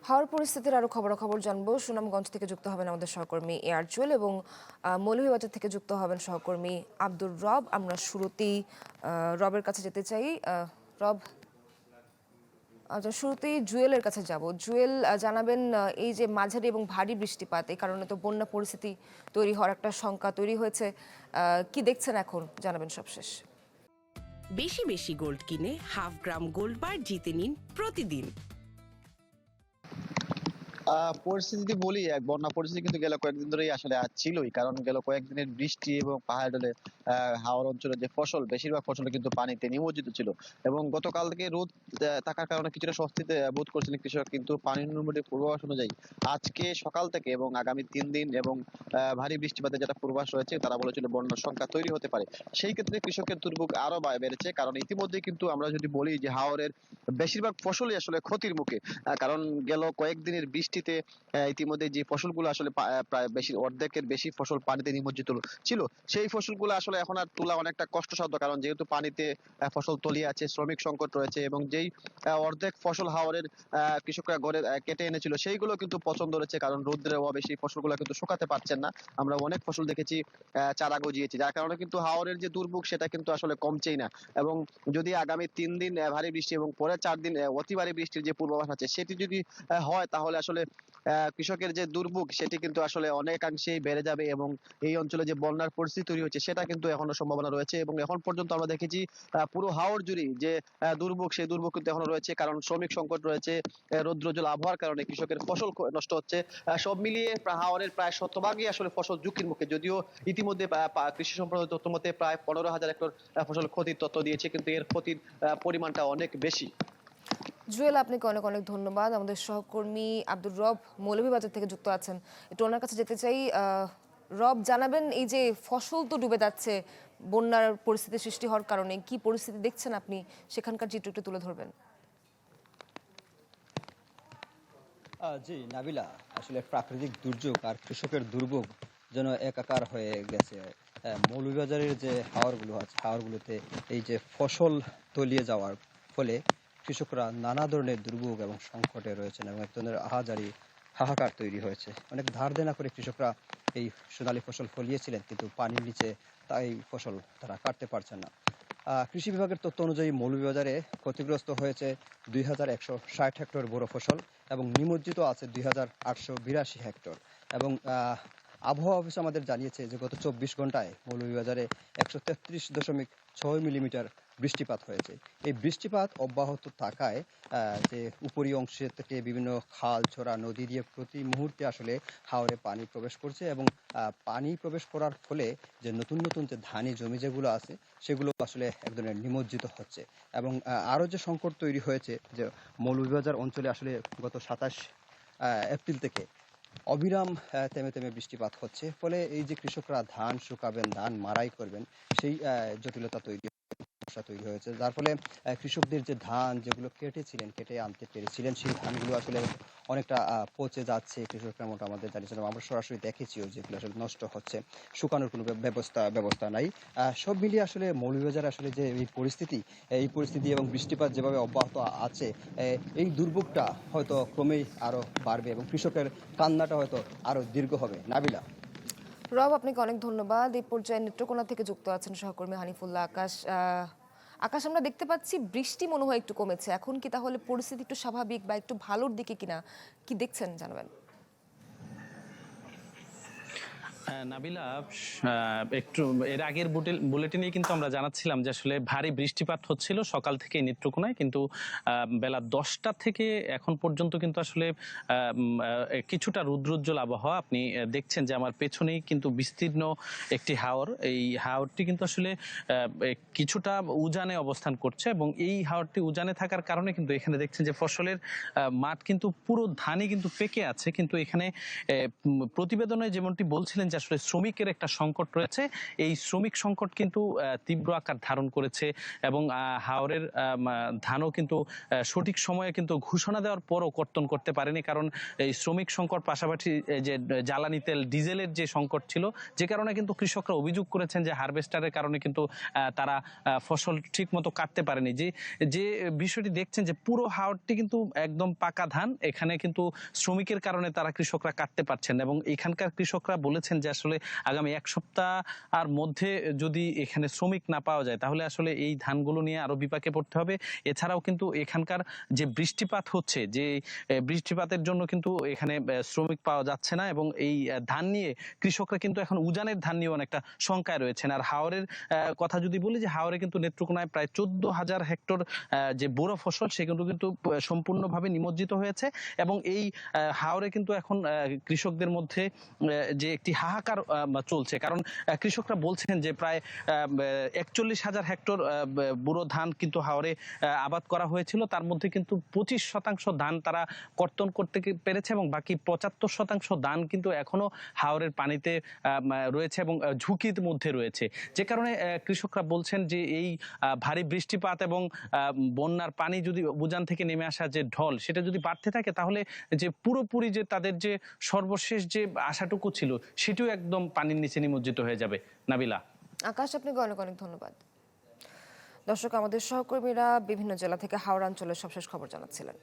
হাওর পরিস্থিতির আরো খবরাখবর জানবো। সুনামগঞ্জ থেকে যুক্ত হবেন আমাদের সহকর্মী এয়ার জুয়েল এবং মৌলভীবাজার থেকে যুক্ত হবেন সহকর্মী আব্দুর রব। আমরা শুরুতেই রবের কাছে যেতে চাই। রব, আচ্ছা, শুরুতেই জুয়েলের কাছে যাব। জুয়েল, জানাবেন এই যে মাঝারি এবং ভারী বৃষ্টিপাত, এই কারণে তো বন্যা পরিস্থিতি তৈরি হওয়ার একটা শঙ্কা তৈরি হয়েছে। কি দেখছেন এখন, জানাবেন সবশেষ। বেশি বেশি গোল্ড কিনে হাফ গ্রাম গোল্ড বার জিতে নিন প্রতিদিন। পরিস্থিতি বলি, এক বন্যা পরিস্থিতি কিন্তু গেল কয়েকদিন ধরেই আসলে ছিলই, কারণ গেল কয়েকদিনের বৃষ্টি এবং পাহাড় ঢলে হাওর অঞ্চলে যে ফসল, বেশিরভাগ ফসল কিন্তু পানিতে নিমজ্জিত ছিল। এবং গতকাল থেকে রোদ থাকার কারণে কিছুটা স্বস্তিতে বোধ করছিলেন কৃষক, কিন্তু পানি নিম্নমুখী পূর্বাভাস অনুযায়ী আজকে সকাল থেকে এবং আগামী 3 দিন এবং ভারী বৃষ্টিপাতের যেটা পূর্বাভাস রয়েছে, তারা বলেছিল বন্যার সংখ্যা তৈরি হতে পারে। সেই ক্ষেত্রে কৃষকের দুর্ভোগ আরো বেড়েছে, কারণ ইতিমধ্যে কিন্তু আমরা যদি বলি যে হাওরের বেশিরভাগ ফসলই আসলে ক্ষতির মুখে। কারণ গেল কয়েকদিনের বৃষ্টিতে ইতিমধ্যে যে ফসলগুলো আসলে প্রায় বেশি অর্ধেকের বেশি ফসল পানিতে নিমজ্জিত ছিল, সেই ফসলগুলো আসলে এখন আর তোলা অনেকটা কষ্টসাধ্য, কারণ যেহেতু পানিতে ফসল তলিয়ে আছে, শ্রমিক সংকট রয়েছে, এবং যেই অর্ধেক ফসল হাওরের কৃষকরা ঘরে কেটে এনেছিল সেইগুলো কিন্তু পছন্দ রয়েছে, কারণ রোদ্রের অভাবে সেই ফসলগুলো কিন্তু শুকাতে পারছেন না। আমরা অনেক ফসল দেখেছি চারা গজিয়েছে, যার কারণে কিন্তু হাওরের যে দুর্ভোগ সেটা কিন্তু আসলে কমছেই না। এবং যদি আগামী 3 দিন ভারী বৃষ্টি এবং পরের 4 দিন অতি ভারী বৃষ্টির যে পূর্বাভাস আছে সেটি যদি হয়, তাহলে আসলে কৃষকের যে দুর্ভোগ সেটি কিন্তু আসলে অনেকাংশেই বেড়ে যাবে, এবং এই অঞ্চলে যে বন্যার পরিস্থিতি তৈরি হচ্ছে সেটা কিন্তু এখনো সম্ভাবনা রয়েছে। এবং এখন পর্যন্ত আমরা দেখেছি পুরো হাওর জুড়ে যে দুর্ভোগ, সেই দুর্ভোগ কিন্তু এখনো রয়েছে, কারণ শ্রমিক সংকট রয়েছে, রৌদ্রোজ্জ্বল আবহাওয়ার কারণে কৃষকের ফসল নষ্ট হচ্ছে। সব মিলিয়ে হাওরের প্রায় শতভাগই আসলে ফসল ঝুঁকির মুখে, যদিও ইতিমধ্যে কৃষি সম্প্রদায়ের তথ্য মতে প্রায় 15,000 হেক্টর ফসল ক্ষতির তথ্য দিয়েছে, কিন্তু এর ক্ষতির পরিমাণটা অনেক বেশি। জুয়েল, আপনাকে অনেক অনেক ধন্যবাদ। আমাদের সহকর্মী আব্দুর রব মৌলভীবাজার থেকে যুক্ত আছেন, একটু ওনার কাছে যেতে চাই। রব, জানাবেন এই যে ফসল তো ডুবে যাচ্ছে বন্যার পরিস্থিতি সৃষ্টি হওয়ার কারণে, কি পরিস্থিতি দেখছেন আপনি, সেখানকার চিত্র একটু তুলে ধরবেন। জি নাবিলা, আসলে প্রাকৃতিক দুর্যোগ আর কৃষকের দুর্ভোগ যেন একাকার হয়ে গেছে। মৌলভীবাজারের যে হাওরগুলো আছে, হাওরগুলোতে এই যে ফসল তলিয়ে যাওয়ার ফলে কৃষকরা নানা ধরনের দুর্ভোগ এবং সংকটে রয়েছেন, এবং এক ধরনের হাহাকার তৈরি হয়েছে। অনেক ধার দেনা করে কৃষকরা এই সোনালী ফসল ফলিয়েছিলেন, কিন্তু পানির নিচে তাই ফসল তারা কাটতে পারছেন না। কৃষি বিভাগের তথ্য অনুযায়ী মৌলভীবাজারে ক্ষতিগ্রস্ত হয়েছে 2,160 হেক্টর বোরো ফসল, এবং নিমজ্জিত আছে 2,882 হেক্টর। এবং আবহাওয়া অফিস আমাদের জানিয়েছে যে গত 24 ঘন্টায় মৌলভীবাজারে 133.6 মিলিমিটার বৃষ্টিপাত হয়েছে। এই বৃষ্টিপাত অব্যাহত থাকায় যে উপরি অংশে থেকে বিভিন্ন খাল, ছোড়া, নদী দিয়ে প্রতি মুহূর্তে আসলে হাওরে পানি প্রবেশ করছে, এবং পানি প্রবেশ করার ফলে যে নতুন নতুন যে ধানি জমি যেগুলো আছে সেগুলো আসলে এক ধরনের নিমজ্জিত হচ্ছে। এবং আরও যে সংকট তৈরি হয়েছে, যে মৌলভীবাজার অঞ্চলে আসলে গত 27 এপ্রিল থেকে অবিরাম থেমে থেমে বৃষ্টিপাত হচ্ছে, ফলে এই যে কৃষকরা ধান শুকাবেন, ধান মাড়াই করবেন, সেই জটিলতা তৈরি হয়েছে, যার ফলে কৃষকদের যে ধান যেগুলো কেটে আনতে পেরেছিলেন, সেই ধানগুলো আসলে অনেকটা পচে যাচ্ছে। কৃষকরা মোটা আমাদের জানিয়েছিলাম, আমরা সরাসরি দেখেছিও যেগুলো আসলে নষ্ট হচ্ছে, শুকানোর কোনো ব্যবস্থা নাই। সব মিলিয়ে আসলে মৌলভীবাজারে আসলে যে এই পরিস্থিতি এবং বৃষ্টিপাত যেভাবে অব্যাহত আছে, এই দুর্ভোগটা হয়তো ক্রমেই আরো বাড়বে, এবং কৃষকের কান্নাটা হয়তো আরো দীর্ঘ হবে। নাবিলা। রব, আপনাকে অনেক ধন্যবাদ। এই পর্যায়ে নেত্রকোনা থেকে যুক্ত আছেন সহকর্মী হানিফুল্লাহ আকাশ। আকাশ, আমরা দেখতে পাচ্ছি বৃষ্টি মনে হয় একটু কমেছে, এখন কি তাহলে পরিস্থিতি একটু স্বাভাবিক বা একটু ভালোর দিকে কিনা, কি দেখছেন জানাবেন। নাবিলা, একটু এর আগের বুলেটিনে কিন্তু আমরা জানাচ্ছিলাম যে আসলে ভারী বৃষ্টিপাত হচ্ছিল সকাল থেকে নেত্রকোনায়, কিন্তু বেলা 10টা থেকে এখন পর্যন্ত কিন্তু আসলে কিছুটা রুদ্রোজ্জ্বল আবহাওয়া। আপনি দেখছেন যে আমার পেছনেই কিন্তু বিস্তীর্ণ একটি হাওর, এই হাওরটি কিন্তু আসলে কিছুটা উজানে অবস্থান করছে, এবং এই হাওরটি উজানে থাকার কারণে কিন্তু এখানে দেখছেন যে ফসলের মাঠ কিন্তু পুরো ধানই কিন্তু পেকে আছে। কিন্তু এখানে প্রতিবেদনে যেমনটি বলছিলেন যে আসলে শ্রমিকের একটা সংকট রয়েছে। এই শ্রমিক সংকট কিন্তু তীব্র আকার ধারণ করেছে এবং হাওরের ধানও কিন্তু সঠিক সময়ে কিন্তু ঘোষণা দেওয়ার পরও কর্তন করতে পারেনি, কারণ এই শ্রমিক সংকট পাশাপাশি যে জ্বালানি তেল ডিজেলের যে সংকট ছিল, যে কারণে কিন্তু কৃষকরা অভিযোগ করেছেন যে হারভেস্টারের কারণে কিন্তু তারা ফসল ঠিক মতো কাটতে পারেনি। যে যে বিষয়টি দেখছেন যে পুরো হাওরটি কিন্তু একদম পাকা ধান, এখানে কিন্তু শ্রমিকের কারণে তারা কৃষকরা কাটতে পারছেন এবং এখানকার কৃষকরা বলেছেন যে আসলে আগামী এক সপ্তাহ আর মধ্যে যদি এখানে শ্রমিক না পাওয়া যায় তাহলে আসলে এই ধানগুলো নিয়ে আরো বিপাকে পড়তে হবে। এছাড়াও কিন্তু এখানকার যে বৃষ্টিপাত হচ্ছে, যে বৃষ্টিপাতের জন্য কিন্তু এখানে শ্রমিক পাওয়া যাচ্ছে না এবং এই ধান নিয়ে কৃষকরা কিন্তু এখন উজানের ধান নিয়ে অনেকটা শঙ্কায় রয়েছেন। আর হাওরের কথা যদি বলি, যে হাওরে কিন্তু নেত্রকোনায় প্রায় 14,000 হেক্টর যে বোরো ফসল সেগুলো কিন্তু সম্পূর্ণভাবে নিমজ্জিত হয়েছে এবং এই হাওরে কিন্তু এখন কৃষকদের মধ্যে যে একটি হাহাকার চলছে, কারণ কৃষকরা বলছেন যে প্রায় 41,000 হেক্টর বোরো ধান কিন্তু হাওরে আবাদ করা হয়েছিল, তার মধ্যে কিন্তু 25% ধান তারা কর্তন করতে পেরেছে এবং বাকি 75% ধান কিন্তু এখনো হাওরের পানিতে রয়েছে এবং ঝুঁকির মধ্যে রয়েছে। যে কারণে কৃষকরা বলছেন যে এই ভারী বৃষ্টিপাত এবং বন্যার পানি যদি উজান থেকে নেমে আসা যে ঢল সেটা যদি বাড়তে থাকে তাহলে যে পুরোপুরি যে তাদের যে সর্বশেষ যে আশাটুকু ছিল সেটিও একদম পানির নিচে নিমজ্জিত হয়ে যাবে। নাবিলা। আকাশ, আপনাকে অনেক অনেক ধন্যবাদ। দর্শক, আমাদের সহকর্মীরা বিভিন্ন জেলা থেকে হাওড়া অঞ্চলের সবশেষ খবর জানাচ্ছিলেন।